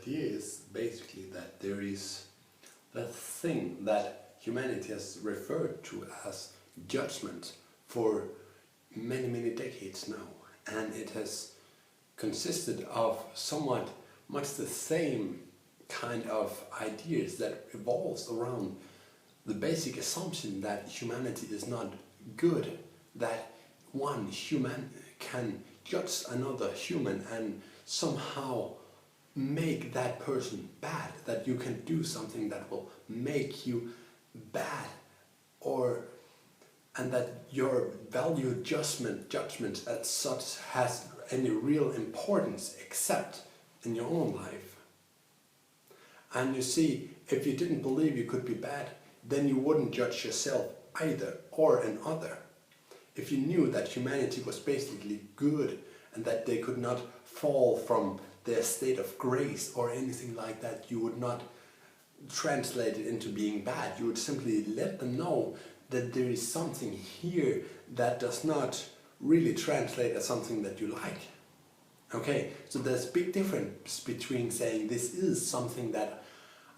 idea is basically that there is that thing that humanity has referred to as judgment for many, many decades now. And it has consisted of somewhat much the same kind of ideas that revolves around the basic assumption that humanity is not good, that one human can judge another human and somehow make that person bad, that you can do something that will make you bad, and that your value judgment as such has any real importance except in your own life. And you see, if you didn't believe you could be bad, then you wouldn't judge yourself either or another. If you knew that humanity was basically good and that they could not fall from their state of grace or anything like that, you would not translate it into being bad. You would simply let them know that there is something here that does not really translate as something that you like. Okay, so there's a big difference between saying this is something that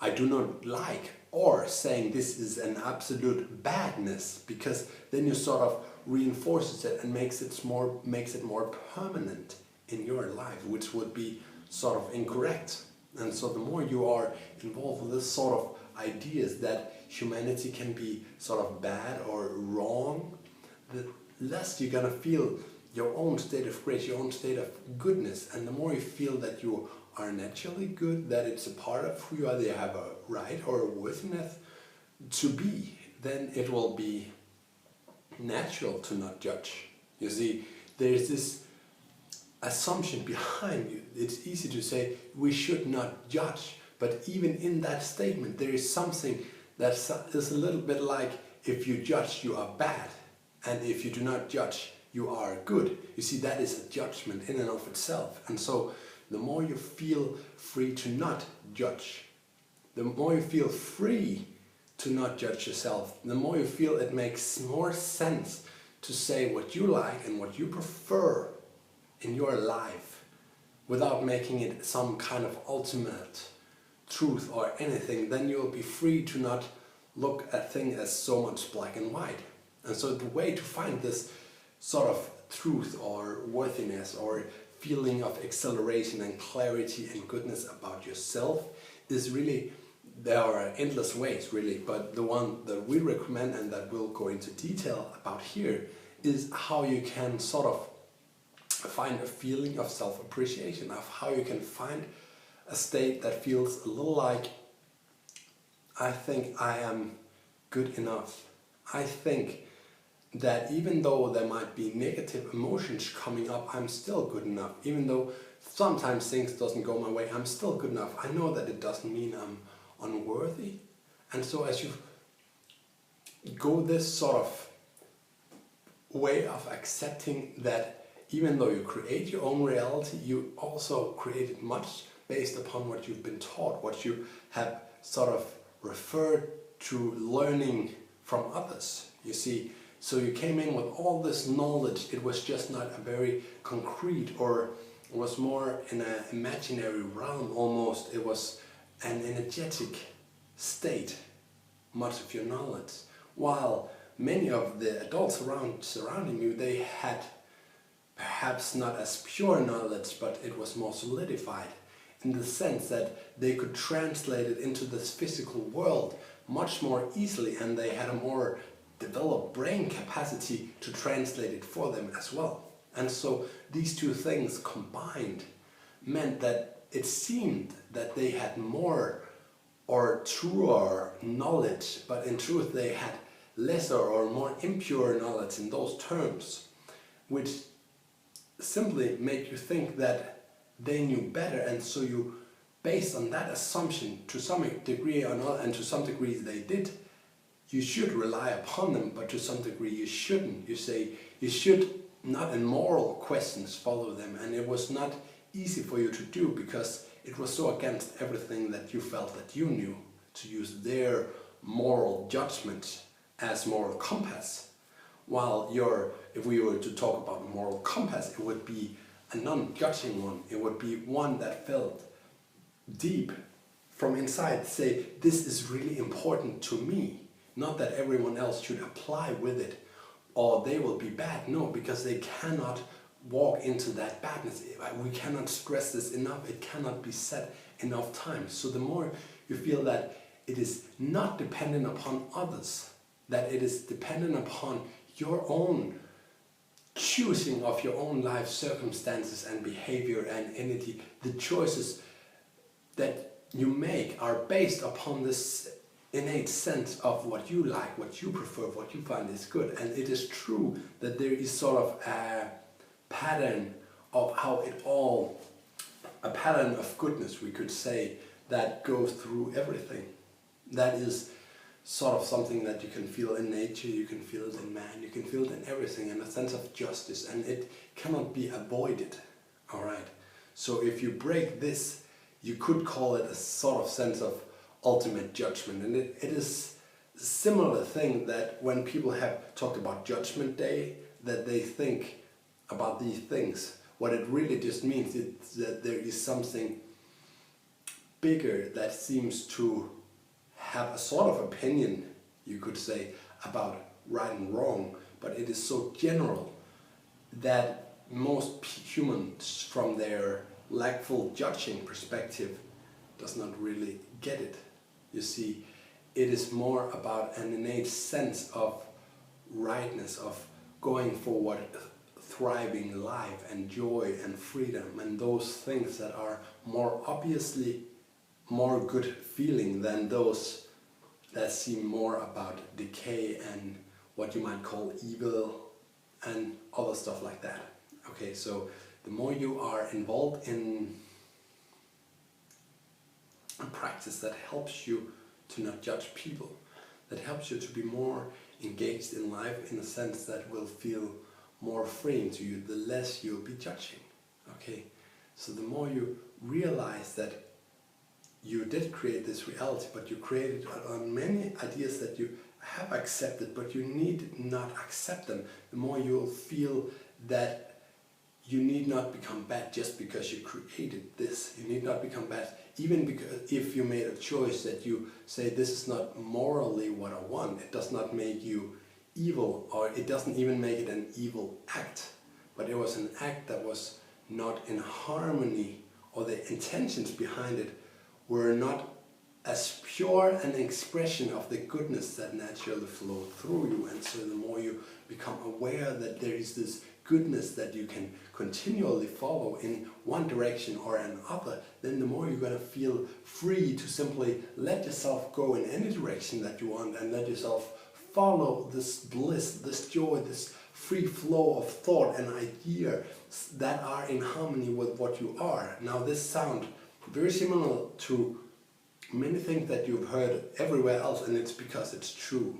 I do not like or saying this is an absolute badness, because then you sort of reinforces it and makes it more permanent in your life, which would be sort of incorrect. And so the more you are involved with this sort of ideas that humanity can be sort of bad or wrong, the less you're gonna feel your own state of grace, your own state of goodness. And the more you feel that you are naturally good, that it's a part of who you are, they have a right or a worthiness to be, then it will be natural to not judge. You see, there's this assumption behind you. It's easy to say we should not judge, but even in that statement there is something that is a little bit like, if you judge you are bad, and if you do not judge you are good. You see, that is a judgment in and of itself. And so the more you feel free to not judge, the more you feel free to not judge yourself, the more you feel it makes more sense to say what you like and what you prefer in your life without making it some kind of ultimate truth or anything. Then you'll be free to not look at things as so much black and white. And so the way to find this sort of truth or worthiness or feeling of exhilaration and clarity and goodness about yourself is really, there are endless ways really, but the one that we recommend and that we'll go into detail about here is how you can sort of find a feeling of self-appreciation, of how you can find a state that feels a little like, I think I am good enough. I think that even though there might be negative emotions coming up, I'm still good enough. Even though sometimes things doesn't go my way, I'm still good enough. I know that it doesn't mean I'm unworthy. And so as you go this sort of way of accepting that even though you create your own reality, you also create it much based upon what you've been taught, what you have sort of referred to learning from others. You see, so you came in with all this knowledge. It was just not a very concrete, or it was more in an imaginary realm almost. It was an energetic state, much of your knowledge. While many of the adults surrounding you, they had perhaps not as pure knowledge, but it was more solidified in the sense that they could translate it into this physical world much more easily, and they had a more developed brain capacity to translate it for them as well. And so these two things combined meant that it seemed that they had more or truer knowledge, but in truth they had lesser or more impure knowledge in those terms, which simply made you think that they knew better. And so you, based on that assumption to some degree or not, and to some degree they did, you should rely upon them, but to some degree you shouldn't. You say you should not in moral questions follow them, and it was not easy for you to do because it was so against everything that you felt that you knew, to use their moral judgment as moral compass. While if we were to talk about moral compass, it would be a non-judging one. It would be one that felt deep from inside say, this is really important to me. Not that everyone else should apply with it or they will be bad. No, because they cannot walk into that badness. We cannot stress this enough. It cannot be said enough times. So the more you feel that it is not dependent upon others, that it is dependent upon your own choosing of your own life circumstances and behavior and energy, the choices that you make are based upon this innate sense of what you like, what you prefer, what you find is good. And it is true that there is sort of a pattern of how it all, a pattern of goodness, we could say, that goes through everything. That is sort of something that you can feel in nature, you can feel it in man, you can feel it in everything, and a sense of justice, and it cannot be avoided. All right. So if you break this, you could call it a sort of sense of ultimate judgment, and it is a similar thing that when people have talked about Judgment Day, that they think about these things. What it really just means is that there is something bigger that seems to have a sort of opinion, you could say, about right and wrong, but it is so general that most humans, from their lackful judging perspective, does not really get it. You see, it is more about an innate sense of rightness, of going forward, thriving life and joy and freedom, and those things that are more obviously more good feeling than those that seem more about decay and what you might call evil and other stuff like that. Okay, so the more you are involved in a practice that helps you to not judge people, that helps you to be more engaged in life in a sense that will feel more freeing to you, the less you'll be judging. Okay, so the more you realize that you did create this reality, but you created on many ideas that you have accepted, but you need not accept them, the more you'll feel that you need not become bad just because you created this. You need not become bad, even because if you made a choice that you say, this is not morally what I want, it does not make you evil, or it doesn't even make it an evil act, but it was an act that was not in harmony, or the intentions behind it were not as pure an expression of the goodness that naturally flowed through you. And so the more you become aware that there is this goodness that you can continually follow in one direction or another, then the more you're going to feel free to simply let yourself go in any direction that you want, and let yourself follow this bliss, this joy, this free flow of thought and idea that are in harmony with what you are. Now this sounds very similar to many things that you've heard everywhere else, and it's because it's true.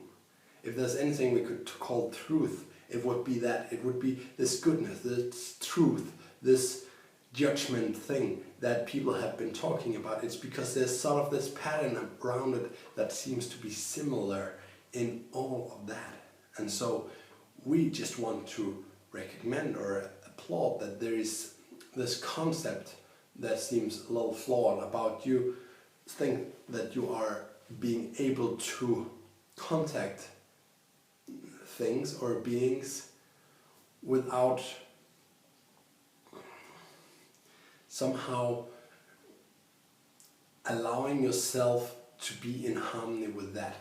If there's anything we could call truth, it would be that. It would be this goodness, this truth, this judgment thing that people have been talking about. It's because there's sort of this pattern around it that seems to be similar in all of that. And so we just want to recommend or applaud that there is this concept that seems a little flawed about you think that you are being able to contact things or beings without somehow allowing yourself to be in harmony with that.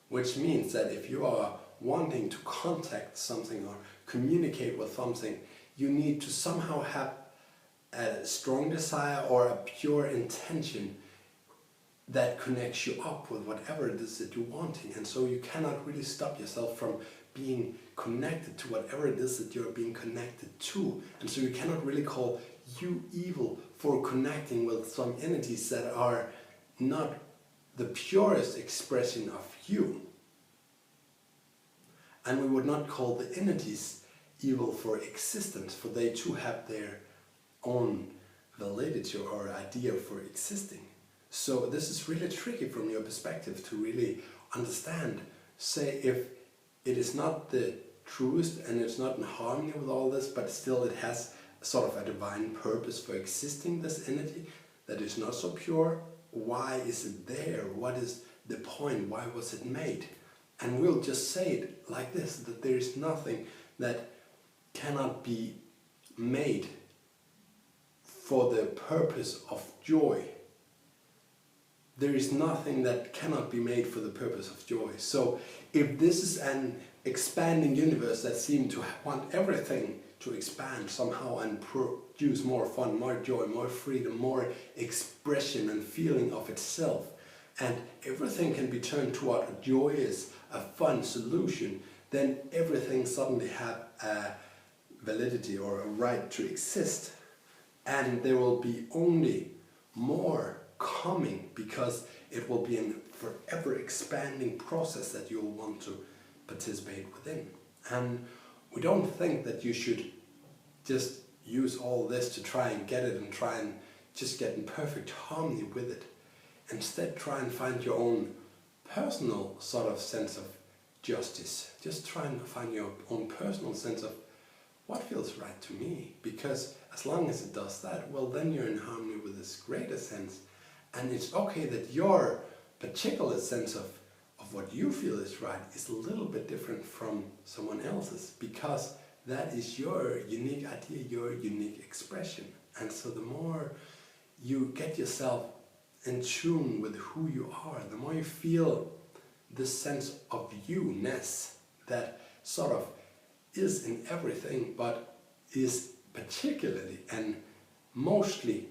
Which means that if you are wanting to contact something or communicate with something, you need to somehow have a strong desire or a pure intention that connects you up with whatever it is that you're wanting. And so you cannot really stop yourself from being connected to whatever it is that you're being connected to. And so you cannot really call you evil for connecting with some entities that are not the purest expression of you. And we would not call the entities evil for existence, for they too have their own validity or idea for existing. So this is really tricky from your perspective to really understand. Say if it is not the truest and it's not in harmony with all this, but still it has sort of a divine purpose for existing, this energy, that is not so pure, why is it there? What is the point? Why was it made? And we'll just say it like this, that there is nothing that cannot be made for the purpose of joy. There is nothing that cannot be made for the purpose of joy. So if this is an expanding universe that seems to want everything to expand somehow and produce more fun, more joy, more freedom, more expression and feeling of itself, and everything can be turned toward a joyous, a fun solution, then everything suddenly have a validity or a right to exist. And there will be only more coming, because it will be a forever expanding process that you'll want to participate within. And we don't think that you should just use all this to try and get it and try and just get in perfect harmony with it. Instead, try and find your own personal sort of sense of justice. Just try and find your own personal sense of what feels right to me. Because as long as it does that, well, then you're in harmony with this greater sense. And it's okay that your particular sense of what you feel is right is a little bit different from someone else's, because that is your unique idea, your unique expression. And so the more you get yourself in tune with who you are, the more you feel this sense of you-ness that sort of is in everything, but is particularly and mostly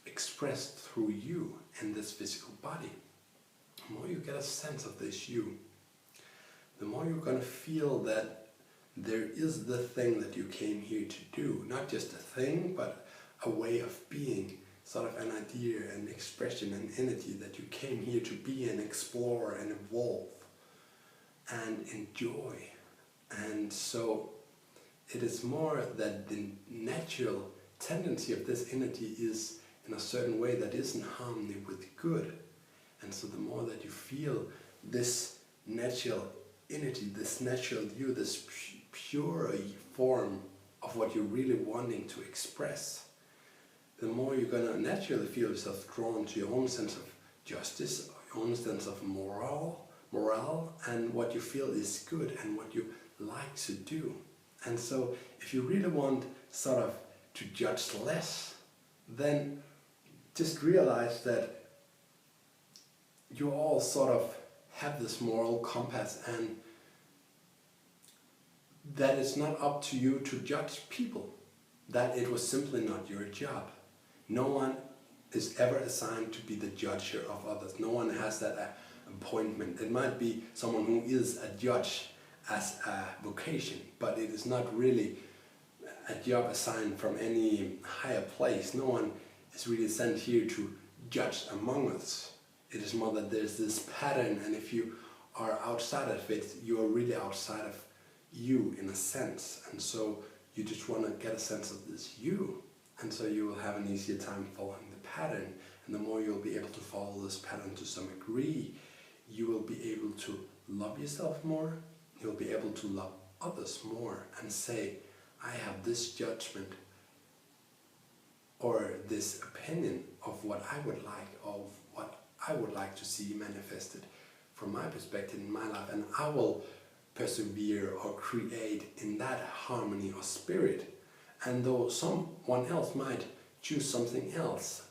expressed through you in this physical body. The more you get a sense of this you, the more you're going to feel that there is the thing that you came here to do. Not just a thing, but a way of being, sort of an idea, an expression, an entity that you came here to be and explore and evolve and enjoy. And so it is more that the natural tendency of this entity is in a certain way that is in harmony with good. And so the more that you feel this natural entity, this natural you, this pure form of what you're really wanting to express, the more you're going to naturally feel yourself drawn to your own sense of justice, your own sense of morale, and what you feel is good and what you like to do. And so if you really want sort of to judge less, then just realize that you all sort of have this moral compass, and that it's not up to you to judge people, that it was simply not your job. No one is ever assigned to be the judger of others. No one has that appointment. It might be someone who is a judge as a vocation, but it is not really a job assigned from any higher place. No one is really sent here to judge among us. It is more that there's this pattern, and if you are outside of it, you are really outside of you in a sense. And so you just want to get a sense of this you. And so you will have an easier time following the pattern. And the more you'll be able to follow this pattern to some degree, you will be able to love yourself more. You'll be able to love others more and say, I have this judgment or this opinion of what I would like, of what I would like to see manifested from my perspective in my life, and I will persevere or create in that harmony or spirit. And though someone else might choose something else,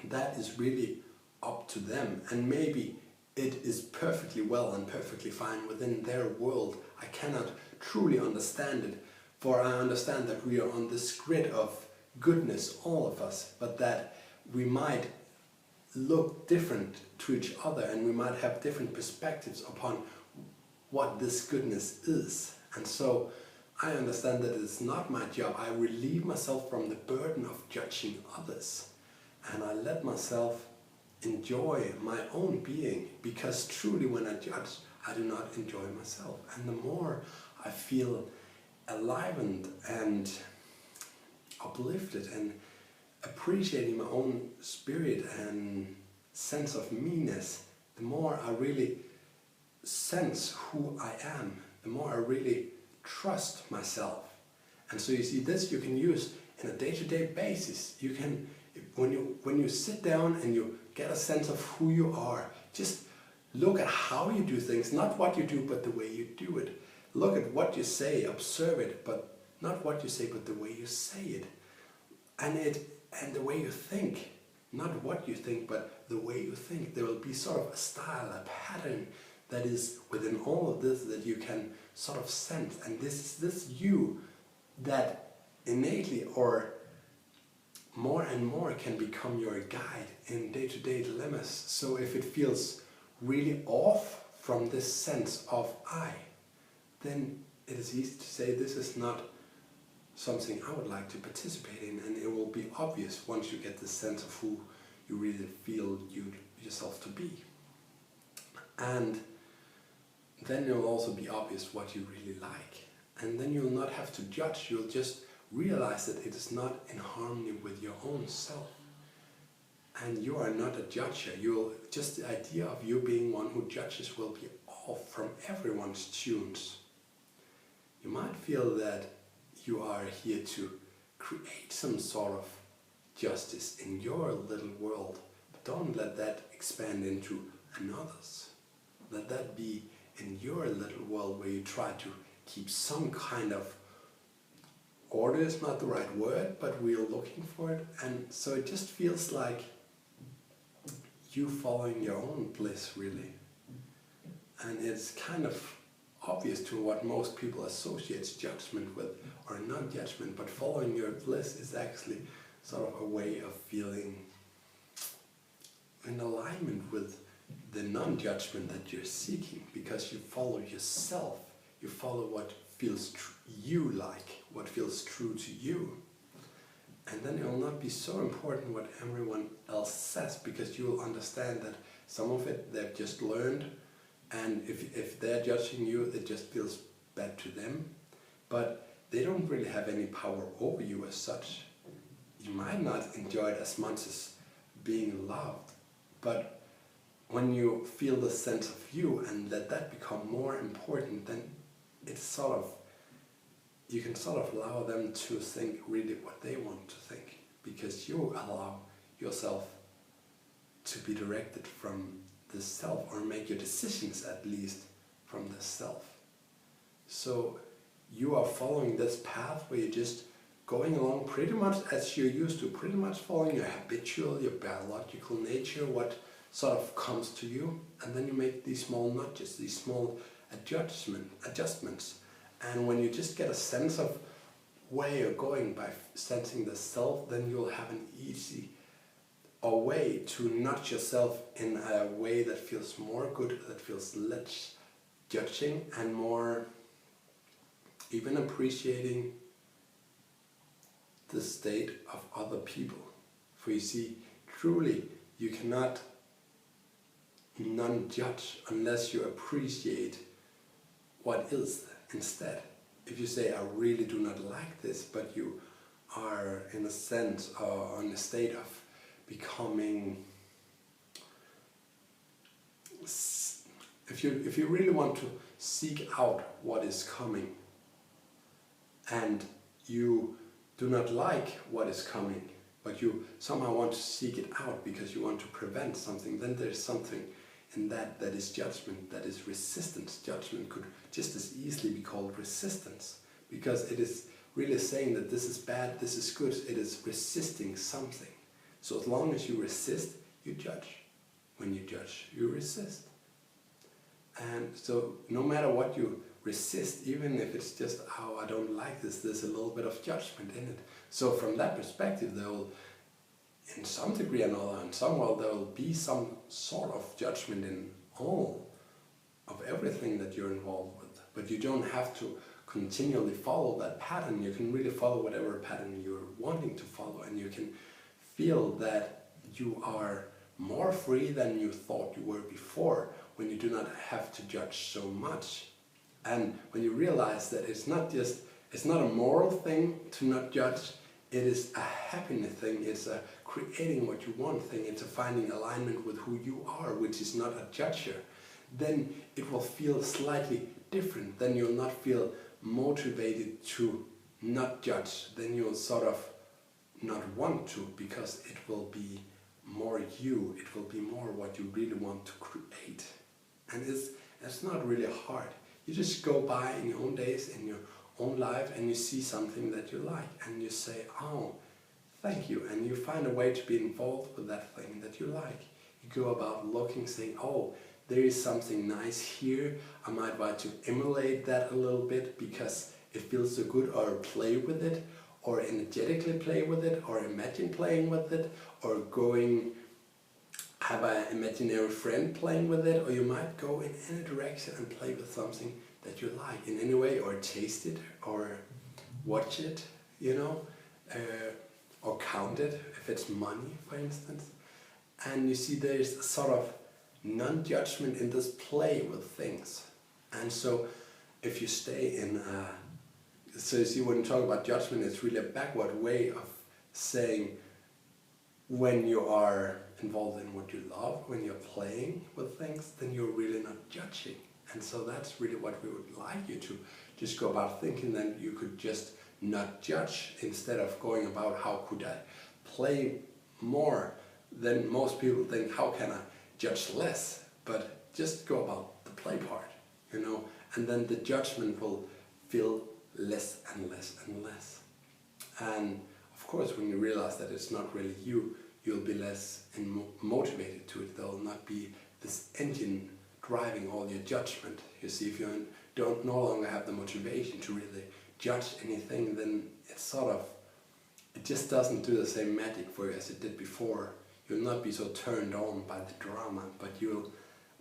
that is really up to them, and maybe it is perfectly well and perfectly fine within their world. I cannot truly understand it, for I understand that we are on this grid of goodness, all of us, but that we might look different to each other, and we might have different perspectives upon what this goodness is. And so I understand that it's not my job. I relieve myself from the burden of judging others, and I let myself enjoy my own being, because truly when I judge, I do not enjoy myself. And the more I feel enlivened and uplifted and appreciating my own spirit and sense of me-ness, the more I really sense who I am, the more I really trust myself. And so you see, this you can use in a day-to-day basis. You can when you sit down and you get a sense of who you are, just look at how you do things, not what you do, but the way you do it. Look at what you say, observe it, but not what you say, but the way you say it. And the way you think, not what you think, but the way you think. There will be sort of a style, a pattern that is within all of this that you can sort of sense. And this you that innately or more and more can become your guide in day-to-day dilemmas. So if it feels really off from this sense of I, then it is easy to say this is not something I would like to participate in, and it will be obvious once you get the sense of who you really feel yourself to be. And then it will also be obvious what you really like. And then you'll not have to judge, you'll just realize that it is not in harmony with your own self. And you are not a judger. Just the idea of you being one who judges will be off from everyone's tunes. You might feel that you are here to create some sort of justice in your little world, but don't let that expand into another's. Let that be in your little world where you try to keep some kind of order is not the right word, but we're looking for it. And so it just feels like you following your own bliss, really. And it's kind of obvious to what most people associate judgment with, or non-judgment, but following your bliss is actually sort of a way of feeling in alignment with the non-judgment that you're seeking, because you follow yourself, you follow what feels you like, what feels true to you. And then it will not be so important what everyone else says, because you will understand that some of it they've just learned, and if they're judging you, it just feels bad to them. But they don't really have any power over you as such. You might not enjoy it as much as being loved, but when you feel the sense of you and let that become more important, then it's sort of, you can sort of allow them to think really what they want to think, because you allow yourself to be directed from the self, or make your decisions at least from the self. So you are following this path where you're just going along pretty much as you're used to, pretty much following your habitual, your biological nature, what sort of comes to you, and then you make these small nudges, these small adjustments. And when you just get a sense of where you're going by sensing the self, then you'll have an easy way to nudge yourself in a way that feels more good, that feels less judging, and more even appreciating the state of other people. For you see, truly you cannot non-judge unless you appreciate what is instead. If you say, I really do not like this, but you are in a sense or in a state of becoming, if you really want to seek out what is coming and you do not like what is coming, but you somehow want to seek it out because you want to prevent something, then there's something in that is judgment, that is resistance. Judgment could just as easily be called resistance, because it is really saying that this is bad, this is good. It is resisting something. So as long as you resist, you judge. When you judge, you resist. And so no matter what you resist, even if it's just, oh, I don't like this, there's a little bit of judgment in it. So from that perspective, there will, in some degree or another, and somewhere there will be some sort of judgment in all of everything that you're involved with. But you don't have to continually follow that pattern. You can really follow whatever pattern you're wanting to follow, and you can feel that you are more free than you thought you were before, when you do not have to judge so much. And when you realize that it's not a moral thing to not judge, it is a happiness thing, it's a creating what you want thing, it's a finding alignment with who you are, which is not a judger, then it will feel slightly different. Then you'll not feel motivated to not judge, then you'll sort of not want to, because it will be more you, it will be more what you really want to create. And it's not really hard. You just go by in your own days, in your own life, and you see something that you like, and you say, oh, thank you, and you find a way to be involved with that thing that you like. You go about looking, saying, oh, there is something nice here, I might want to emulate that a little bit because it feels so good, or play with it, or energetically play with it, or imagine playing with it, or have an imaginary friend playing with it, or you might go in any direction and play with something that you like in any way, or taste it, or watch it, or count it, if it's money, for instance. And you see there's a sort of non-judgment in this play with things. And so if you stay in so you see, when you talk about judgment, it's really a backward way of saying, when you are involved in what you love, when you're playing with things, then you're really not judging. And so that's really what we would like you to just go about thinking, that you could just not judge, instead of going about how could I play more. Then most people think, how can I judge less? But just go about the play part, and then the judgment will feel less and less and less. And of course, when you realize that it's not really you, you'll be less motivated to it. There'll not be this engine driving all your judgment. You see, if you don't no longer have the motivation to really judge anything, then it just doesn't do the same magic for you as it did before. You'll not be so turned on by the drama, but you'll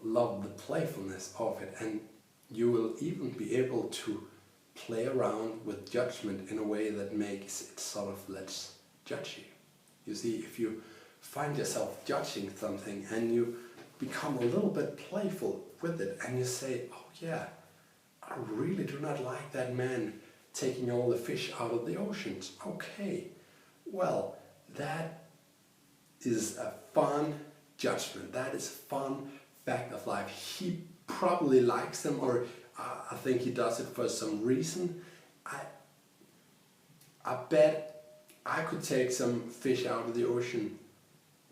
love the playfulness of it, and you will even be able to play around with judgment in a way that makes it sort of less judgy. You see, if you find yourself judging something and you become a little bit playful with it, and you say, oh yeah, I really do not like that man taking all the fish out of the oceans. Okay, well, that is a fun judgment. That is a fun fact of life. He probably likes them, or I think he does it for some reason. I bet I could take some fish out of the ocean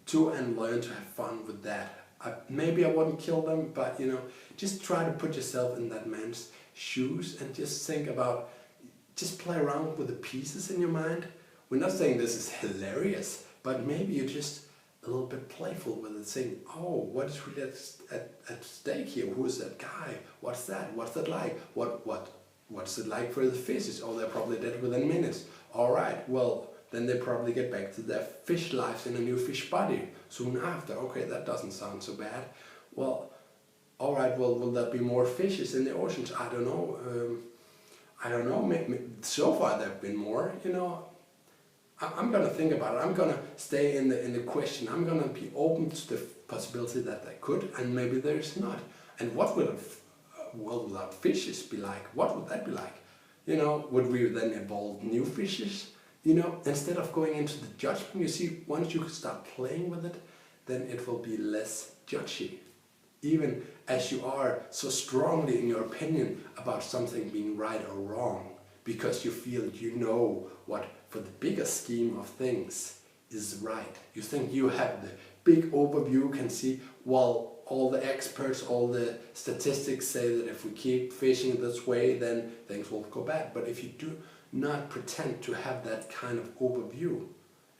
too and learn to have fun with that. Maybe I wouldn't kill them, but just try to put yourself in that man's shoes and just think about, just play around with the pieces in your mind. We're not saying this is hilarious, but maybe you're just a little bit playful with it, saying, oh, what is really at stake here? Who is that guy? What's that? What's that like? What's it like for the fishes? Oh, they're probably dead within minutes. All right, well, then they probably get back to their fish lives in a new fish body soon after. Okay, that doesn't sound so bad. Well, all right, well, will there be more fishes in the oceans? I don't know. Maybe, so far there have been more, I'm going to think about it. I'm going to stay in the question. I'm going to be open to the possibility that there could, and maybe there's not. And what would a world without fishes be like? What would that be like? Would we then evolve new fishes? Instead of going into the judgment, you see, once you start playing with it, then it will be less judgy. Even as you are so strongly in your opinion about something being right or wrong, because you feel what, for the bigger scheme of things, is right. You think you have the big overview, can see, well, all the experts, all the statistics say that if we keep fishing this way, then things will go bad. But if you do not pretend to have that kind of overview,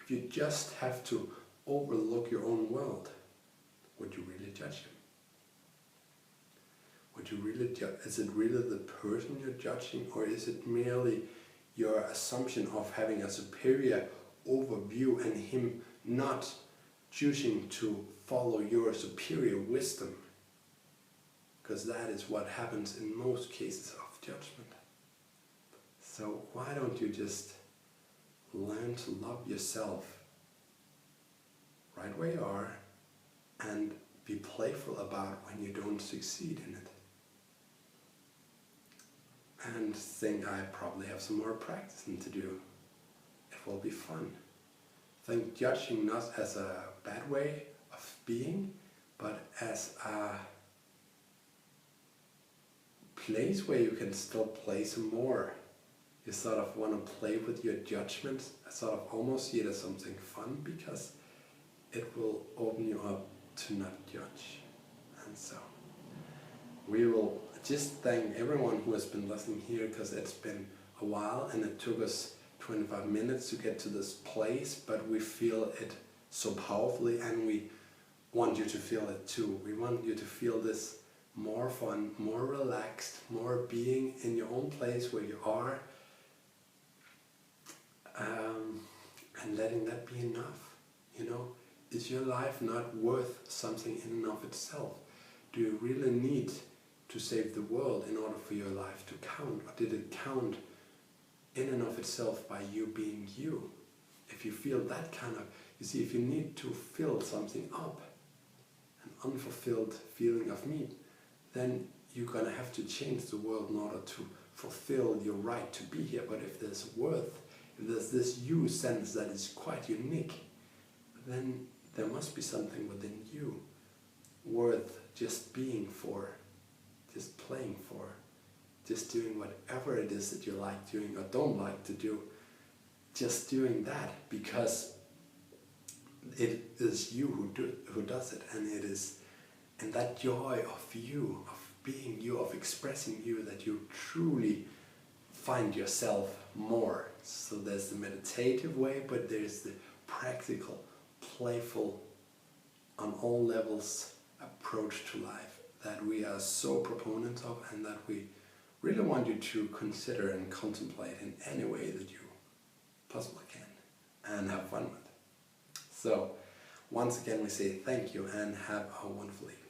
if you just have to overlook your own world, would you really judge him? Would you really is it really the person you're judging, or is it merely your assumption of having a superior overview and him not choosing to follow your superior wisdom? Because that is what happens in most cases of judgment. So why don't you just learn to love yourself right where you are, and be playful about when you don't succeed in it. And think, I probably have some more practicing to do. It will be fun. Think judging not as a bad way of being, but as a place where you can still play some more. you sort of want to play with your judgment. I sort of almost see it as something fun, because it will open you up to not judge. And so we will just thank everyone who has been listening here, because it's been a while and it took us 25 minutes to get to this place, but we feel it so powerfully, and we want you to feel it too. We want you to feel this more fun, more relaxed, more being in your own place where you are, and letting that be enough. You know, is your life not worth something in and of itself? Do you really need to save the world in order for your life to count? Or did it count in and of itself by you being you? If you feel that kind of, you see, if you need to fill something up, an unfulfilled feeling of me, then you're going to have to change the world in order to fulfill your right to be here. But if there's worth, if there's this you sense that is quite unique, then there must be something within you worth just being for, just playing for, just doing whatever it is that you like doing or don't like to do, just doing that because it is you who does it, and it is in that joy of you, of being you, of expressing you, that you truly find yourself more. So there's the meditative way, but there's the practical, playful, on all levels approach to life that we are so proponents of, and that we really want you to consider and contemplate in any way that you possibly can, and have fun with. So once again we say thank you and have a wonderful evening.